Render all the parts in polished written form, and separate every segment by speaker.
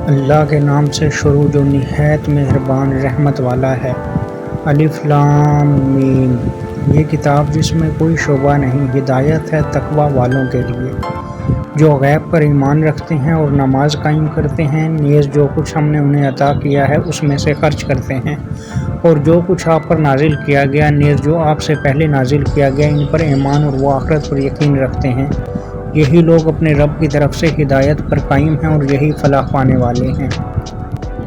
Speaker 1: اللہ کے نام سے شروع جو نہایت مہربان رحمت والا ہے۔ الف لام میم۔ یہ کتاب جس میں کوئی شبہ نہیں، ہدایت ہے تقویٰ والوں کے لیے، جو غیب پر ایمان رکھتے ہیں اور نماز قائم کرتے ہیں، نیز جو کچھ ہم نے انہیں عطا کیا ہے اس میں سے خرچ کرتے ہیں، اور جو کچھ آپ پر نازل کیا گیا، نیز جو آپ سے پہلے نازل کیا گیا، ان پر ایمان اور وہ آخرت پر یقین رکھتے ہیں۔ یہی لوگ اپنے رب کی طرف سے ہدایت پر قائم ہیں اور یہی فلاح پانے والے ہیں۔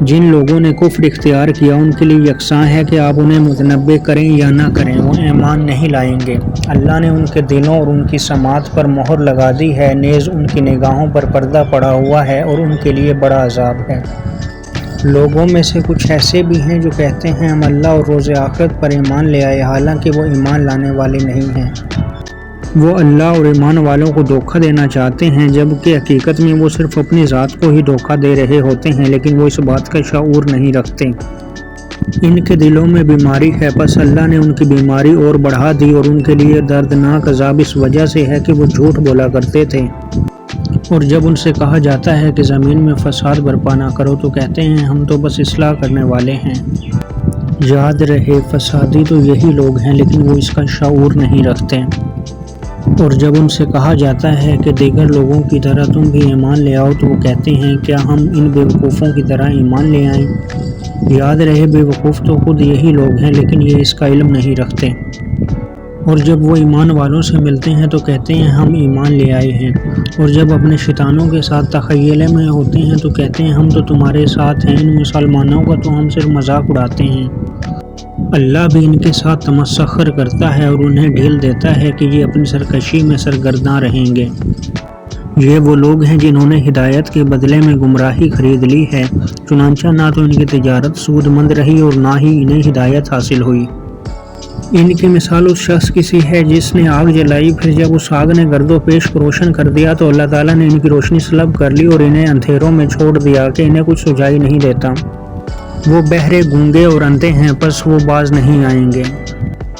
Speaker 1: جن لوگوں نے کفر اختیار کیا ان کے لیے یکساں ہے کہ آپ انہیں متنبع کریں یا نہ کریں، وہ ایمان نہیں لائیں گے۔ اللہ نے ان کے دلوں اور ان کی سماعت پر مہر لگا دی ہے، نیز ان کی نگاہوں پر پردہ پڑا ہوا ہے اور ان کے لیے بڑا عذاب ہے۔ لوگوں میں سے کچھ ایسے بھی ہیں جو کہتے ہیں ہم اللہ اور روز آخرت پر ایمان لے آئے، حالانکہ وہ ایمان لانے والے نہیں ہیں۔ وہ اللہ اور ایمان والوں کو دھوکہ دینا چاہتے ہیں، جبکہ حقیقت میں وہ صرف اپنی ذات کو ہی دھوکہ دے رہے ہوتے ہیں، لیکن وہ اس بات کا شعور نہیں رکھتے۔ ان کے دلوں میں بیماری ہے، پس اللہ نے ان کی بیماری اور بڑھا دی، اور ان کے لیے دردناک عذاب اس وجہ سے ہے کہ وہ جھوٹ بولا کرتے تھے۔ اور جب ان سے کہا جاتا ہے کہ زمین میں فساد برپا نہ کرو تو کہتے ہیں ہم تو بس اصلاح کرنے والے ہیں۔ یاد رہے فسادی تو یہی لوگ ہیں، لیکن وہ اس کا شعور نہیں رکھتے۔ اور جب ان سے کہا جاتا ہے کہ دیگر لوگوں کی طرح تم بھی ایمان لے آؤ تو وہ کہتے ہیں کیا ہم ان بے وقوفوں کی طرح ایمان لے آئیں؟ یاد رہے بے وقوف تو خود یہی لوگ ہیں، لیکن یہ اس کا علم نہیں رکھتے۔ اور جب وہ ایمان والوں سے ملتے ہیں تو کہتے ہیں ہم ایمان لے آئے ہیں، اور جب اپنے شیطانوں کے ساتھ تخیلے میں ہوتے ہیں تو کہتے ہیں ہم تو تمہارے ساتھ ہیں، ان مسلمانوں کا تو ہم صرف مذاق اڑاتے ہیں۔ اللہ بھی ان کے ساتھ تمسخر کرتا ہے اور انہیں ڈھیل دیتا ہے کہ یہ اپنی سرکشی میں سرگرداں رہیں گے۔ یہ وہ لوگ ہیں جنہوں نے ہدایت کے بدلے میں گمراہی خرید لی ہے، چنانچہ نہ تو ان کی تجارت سود مند رہی اور نہ ہی انہیں ہدایت حاصل ہوئی۔ ان کی مثال اس شخص کی سی ہے جس نے آگ جلائی، پھر جب اس آگ نے گرد و پیش کو روشن کر دیا تو اللہ تعالیٰ نے ان کی روشنی سلب کر لی اور انہیں اندھیروں میں چھوڑ دیا کہ انہیں کچھ سجائی نہیں دیتا۔ وہ بہرے، گونگے اور اندھے ہیں، پس وہ باز نہیں آئیں گے۔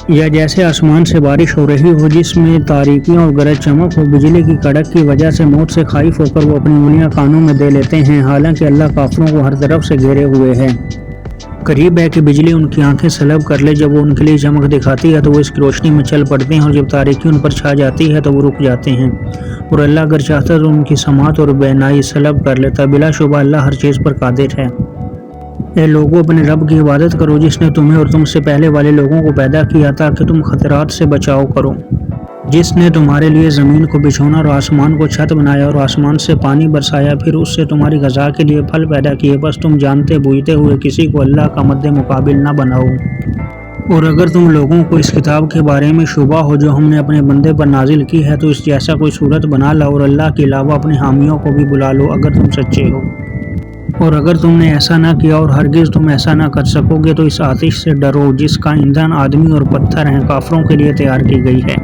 Speaker 1: یا جیسے آسمان سے بارش ہو رہی ہو جس میں تاریکیاں اور گرج چمک ہو، بجلی کی کڑک کی وجہ سے موت سے خائف ہو کر وہ اپنی انگلیاں کانوں میں دے لیتے ہیں، حالانکہ اللہ کافروں کو ہر طرف سے گھیرے ہوئے ہے۔ قریب ہے کہ بجلی ان کی آنکھیں سلب کر لے، جب وہ ان کے لیے چمک دکھاتی ہے تو وہ اس کی روشنی میں چل پڑتے ہیں، اور جب تاریکی ان پر چھا جاتی ہے تو وہ رک جاتے ہیں۔ اور اللہ اگر چاہتا تو ان کی سماعت اور بینائی سلب کر لیتا، بلا شبہ اللہ ہر چیز پر قادر ہے۔ اے لوگو، اپنے رب کی عبادت کرو جس نے تمہیں اور تم سے پہلے والے لوگوں کو پیدا کیا تاکہ تم خطرات سے بچاؤ کرو، جس نے تمہارے لیے زمین کو بچھونا اور آسمان کو چھت بنایا اور آسمان سے پانی برسایا، پھر اس سے تمہاری غذا کے لیے پھل پیدا کیے، بس تم جانتے بوجھتے ہوئے کسی کو اللہ کا مد مقابل نہ بناؤ۔ اور اگر تم لوگوں کو اس کتاب کے بارے میں شبہ ہو جو ہم نے اپنے بندے پر نازل کی ہے تو اس جیسا کوئی صورت بنا لاؤ اور اللہ کے علاوہ اپنے حامیوں کو بھی بلا لو اگر تم سچے ہو۔ اور اگر تم نے ایسا نہ کیا اور ہرگز تم ایسا نہ کر سکو گے تو اس آتش سے ڈرو جس کا ایندھن آدمی اور پتھر ہیں، کافروں کے لیے تیار کی گئی ہے۔